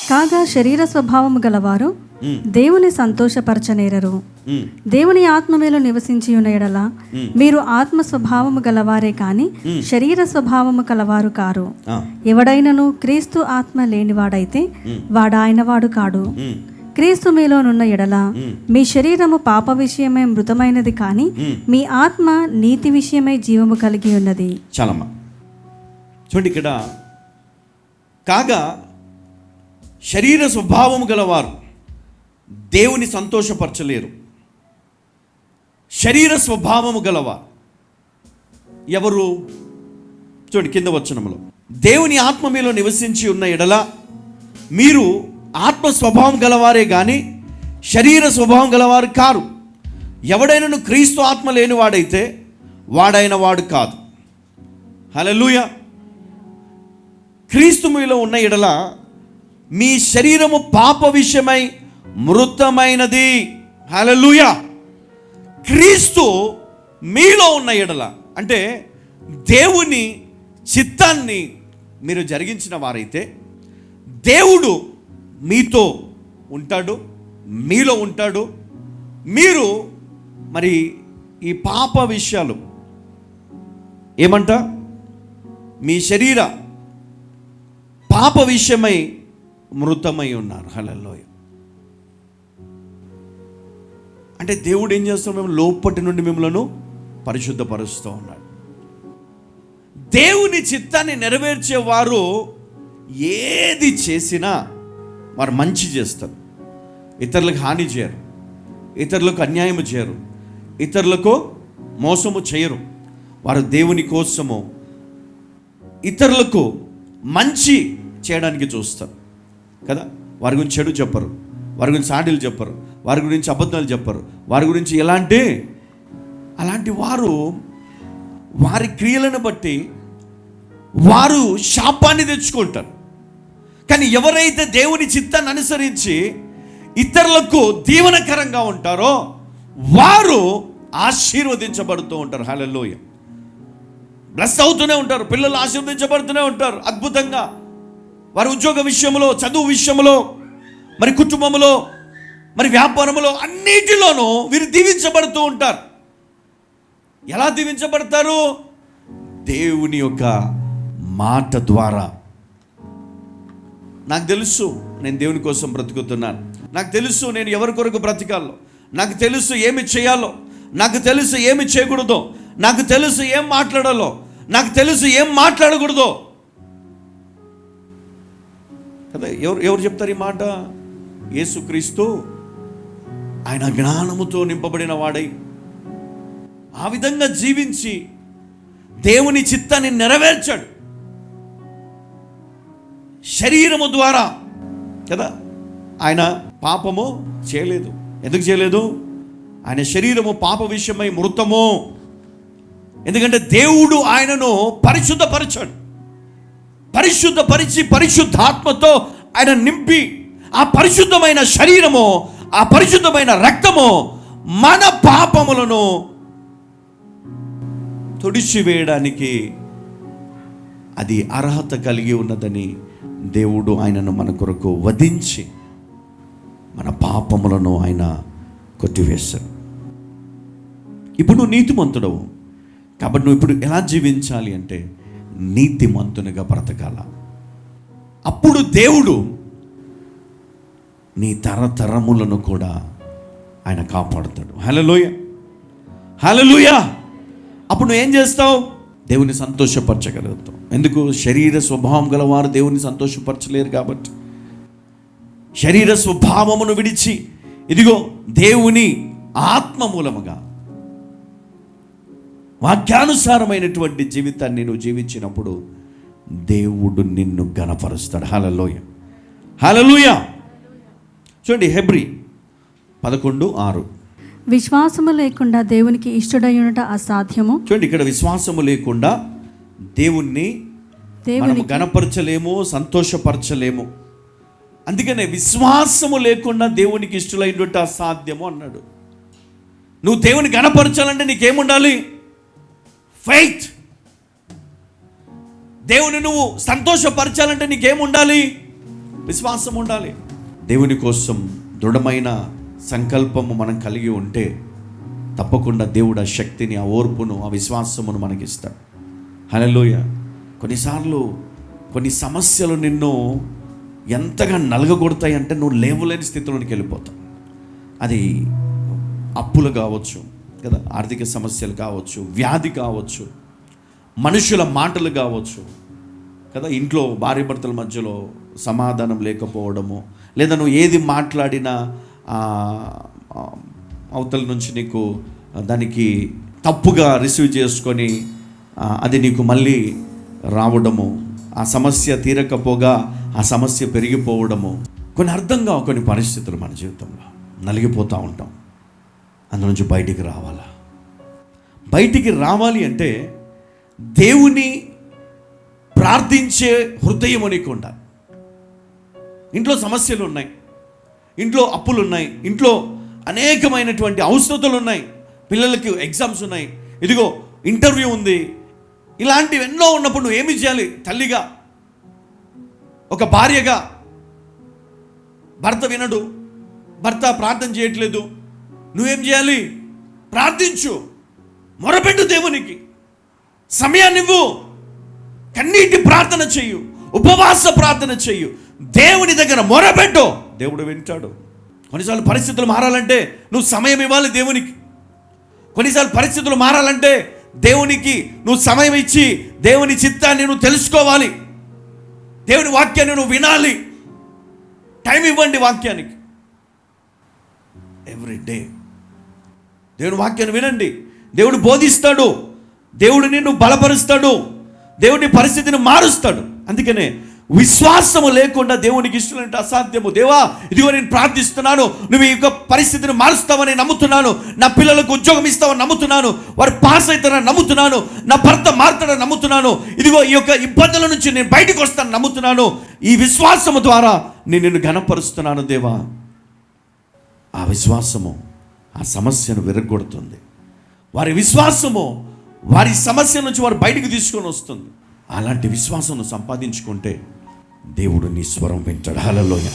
కాగా శరీర స్వభావము గలవారు దేవుని సంతోషపరచనేరరు. దేవుని ఆత్మ మీలో నివసించి ఉన్న ఎడల మీరు ఆత్మ స్వభావము గలవారే కాని శరీర స్వభావము కలవారు కారు. ఎవడైనను క్రీస్తు ఆత్మ లేనివాడైతే వాడాయన వాడు కాడు. క్రీస్తు మీలోనున్న ఎడల మీ శరీరము పాప విషయమై మృతమైనది కానీ మీ ఆత్మ నీతి విషయమై జీవము కలిగి ఉన్నది. చాలమ్మా చూడండి, ఇక్కడ కాగా శరీర స్వభావము గలవారు దేవుని సంతోషపరచలేరు. శరీర స్వభావము గలవారు ఎవరు? చూడండి కింద వచనములో, దేవుని ఆత్మ మీలో నివసించి ఉన్న ఎడల మీరు ఆత్మ స్వభావం గలవారే కానీ శరీర స్వభావం గలవారు కారు. ఎవడైనను క్రీస్తు ఆత్మ లేనివాడైతే వాడైన వాడు కాదు. హల్లెలూయా. క్రీస్తు మీలో ఉన్న ఎడల మీ శరీరము పాప విషయమై మృతమైనది. హల్లెలూయా. క్రీస్తు మీలో ఉన్న ఎడల అంటే దేవుని చిత్తాన్ని మీరు జరిగించిన వారైతే దేవుడు మీతో ఉంటాడు, మీలో ఉంటాడు. మీరు మరి ఈ పాప విషయాలు ఏమంట, మీ శరీర పాప విషయమై మృతమై ఉన్నారు. హల్లెలూయా. అంటే దేవుడు ఏం చేస్తాడు? మేము లోపటి నుండి మిమ్మల్ని పరిశుద్ధపరుస్తూ ఉన్నాడు. దేవుని చిత్తాన్ని నెరవేర్చేవారు ఏది చేసినా వారు మంచి చేస్తారు. ఇతరులకు హాని చేయరు, ఇతరులకు అన్యాయం చేయరు, ఇతరులకు మోసము చేయరు. వారు దేవుని కోసము ఇతరులకు మంచి చేయడానికి చూస్తారు కదా. వారి గురించి చెడు చెప్పరు, వారి గురించి సాడీలు చెప్పరు, వారి గురించి అబద్ధాలు చెప్పరు, వారి గురించి అలాంటి వారు వారి క్రియలను బట్టి వారు శాపాన్ని తెచ్చుకుంటారు. కానీ ఎవరైతే దేవుని చిత్తాన్ని అనుసరించి ఇతరులకు దీవెనకరంగా ఉంటారో వారు ఆశీర్వదించబడుతూ ఉంటారు. హల్లెలూయా. బ్లెస్ అవుతూనే ఉంటారు, పిల్లలు ఆశీర్వదించబడుతూనే ఉంటారు అద్భుతంగా. వారి ఉద్యోగ విషయంలో, చదువు విషయంలో, మరి కుటుంబంలో, మరి వ్యాపారంలో, అన్నిటిలోనూ వీరు దీవించబడుతూ ఉంటారు. ఎలా దీవించబడతారు? దేవుని యొక్క మాట ద్వారా. నాకు తెలుసు నేను దేవుని కోసం బ్రతుకుతున్నాను, నాకు తెలుసు నేను ఎవరి కొరకు బ్రతకాలో, నాకు తెలుసు ఏమి చేయాలో, నాకు తెలుసు ఏమి చేయకూడదో, నాకు తెలుసు ఏం మాట్లాడాలో, నాకు తెలుసు ఏం మాట్లాడకూడదో కదా. ఎవరు చెప్తారు ఈ మాట? యేసుక్రీస్తు ఆయన జ్ఞానముతో నింపబడిన వాడై ఆ విధంగా జీవించి దేవుని చిత్తాన్ని నెరవేర్చాడు శరీరము ద్వారా కదా. ఆయన పాపము చేయలేదు. ఎందుకు చేయలేదు? ఆయన శరీరము పాప విషయమై మృతము. ఎందుకంటే దేవుడు ఆయనను పరిశుద్ధపరిచాడు. పరిశుద్ధపరిచి పరిశుద్ధాత్మతో ఆయన నింపి ఆ పరిశుద్ధమైన శరీరము, ఆ పరిశుద్ధమైన రక్తము మన పాపములను తుడిచివేయడానికి అది అర్హత కలిగి ఉన్నదని దేవుడు ఆయనను మన కొరకు వధించి మన పాపములను ఆయన కొట్టివేశాడు. ఇప్పుడు నువ్వు నీతిమంతుడవు కాబట్టి నువ్వు ఇప్పుడు ఎలా జీవించాలి అంటే నీతిమంతునిగా బ్రతకాల. అప్పుడు దేవుడు నీ తరతరములను కూడా ఆయన కాపాడుతాడు. హల్లెలూయా, హల్లెలూయా. అప్పుడు నువ్వు ఏం చేస్తావు? దేవుని సంతోషపరచగలుగుతావు. ఎందుకు? శరీర స్వభావం గలవారు దేవుని సంతోషపరచలేరు కాబట్టి. శరీర స్వభావమును విడిచి ఇదిగో దేవుని ఆత్మ మూలముగా వాక్యానుసారమైనటువంటి జీవితాన్ని నువ్వు జీవించినప్పుడు దేవుడు నిన్ను ఘనపరుస్తాడు. హల్లెలూయా, హల్లెలూయా. చూడండి హెబ్రీ 11:6. విశ్వాసము లేకుండా దేవునికి ఇష్టడయ్యుట అసాధ్యము. చూడండి ఇక్కడ విశ్వాసము లేకుండా దేవుణ్ణి మనము ఘనపరచలేము, సంతోషపరచలేము. అందుకనే విశ్వాసము లేకుండా దేవునికి ఇష్టడయ్యుట అసాధ్యము అన్నాడు. నువ్వు దేవుని ఘనపరచాలంటే నీకేముండాలి? ఫెయిత్. దేవుని నువ్వు సంతోషపరచాలంటే నీకేముండాలి? విశ్వాసం ఉండాలి. దేవుని కోసం దృఢమైన సంకల్పము మనం కలిగి ఉంటే తప్పకుండా దేవుడు ఆ శక్తిని, ఆ ఓర్పును, ఆ విశ్వాసమును మనకిస్తాడు. హల్లెలూయా. కొన్నిసార్లు కొన్ని సమస్యలు నిన్ను ఎంతగా నలగగొడతాయి అంటే నువ్వు లేవలేని స్థితిలోనికి వెళ్ళిపోతావు. అది అప్పులు కావచ్చు కదా, ఆర్థిక సమస్యలు కావచ్చు, వ్యాధి కావచ్చు, మనుషుల మాటలు కావచ్చు కదా, ఇంట్లో భార్యాభర్తల మధ్యలో సమాధానం లేకపోవడము, లేదా నువ్వు ఏది మాట్లాడినా అవతల నుంచి నీకు దానికి తప్పుగా రిసీవ్ చేసుకొని అది నీకు మళ్ళీ రావడము, ఆ సమస్య తీరకపోగా ఆ సమస్య పెరిగిపోవడము, కొన్ని అర్థం కావు కొన్ని పరిస్థితులు మన జీవితంలో నలిగిపోతూ ఉంటాం. అందులో నుంచి బయటికి రావాలా? బయటికి రావాలి అంటే దేవుని ప్రార్థించే హృదయం నీకు ఉండాలి. ఇంట్లో సమస్యలు ఉన్నాయి, ఇంట్లో అప్పులు ఉన్నాయి, ఇంట్లో అనేకమైనటువంటి అవసరతలు ఉన్నాయి, పిల్లలకి ఎగ్జామ్స్ ఉన్నాయి, ఇదిగో ఇంటర్వ్యూ ఉంది, ఇలాంటివి ఎన్నో ఉన్నప్పుడు నువ్వు ఏమి చేయాలి? తల్లిగా, ఒక భార్యగా, భర్త వినడు, భర్త ప్రార్థన చేయట్లేదు, నువ్వేం చేయాలి? ప్రార్థించు, మొరపెట్టు, దేవునికి సమయాన్ని ఇవ్వు, కన్నీటి ప్రార్థన చెయ్యు, ఉపవాస ప్రార్థన చెయ్యు, దేవుని దగ్గర మొరపెట్టు, దేవుడు వింటాడు. కొన్నిసార్లు పరిస్థితులు మారాలంటే నువ్వు సమయం ఇవ్వాలి దేవునికి. కొన్నిసార్లు పరిస్థితులు మారాలంటే దేవునికి నువ్వు సమయం ఇచ్చి దేవుని చిత్తాన్ని నువ్వు తెలుసుకోవాలి, దేవుని వాక్యాన్ని నువ్వు వినాలి. టైం ఇవ్వండి వాక్యానికి. ఎవ్రీ డే దేవుని వాక్యాన్ని వినండి. దేవుడు బోధిస్తాడు, దేవుడు నిన్ను బలపరుస్తాడు, దేవుని పరిస్థితిని మారుస్తాడు. అందుకనే విశ్వాసము లేకుండా దేవునికి ఇష్టం అసాధ్యము. దేవా, ఇదిగో నేను ప్రార్థిస్తున్నాను, నువ్వు ఈ యొక్క పరిస్థితిని మారుస్తావని నమ్ముతున్నాను, నా పిల్లలకు ఉద్యోగం ఇస్తావని నమ్ముతున్నాను, వారు పాస్ అవుతారని నమ్ముతున్నాను, నా భర్త మారుతాడని నమ్ముతున్నాను, ఇదిగో ఈ యొక్క ఇబ్బందుల నుంచి నేను బయటకు వస్తానని నమ్ముతున్నాను. ఈ విశ్వాసము ద్వారా నేను నిన్ను ఘనపరుస్తున్నాను దేవా. ఆ విశ్వాసము ఆ సమస్యను విరగొడుతుంది. వారి విశ్వాసము వారి సమస్య నుంచి వారు బయటకు తీసుకొని వస్తుంది. అలాంటి విశ్వాసం సంపాదించుకుంటే దేవుడు నీ స్వరం వింటాడు. హల్లెలూయా.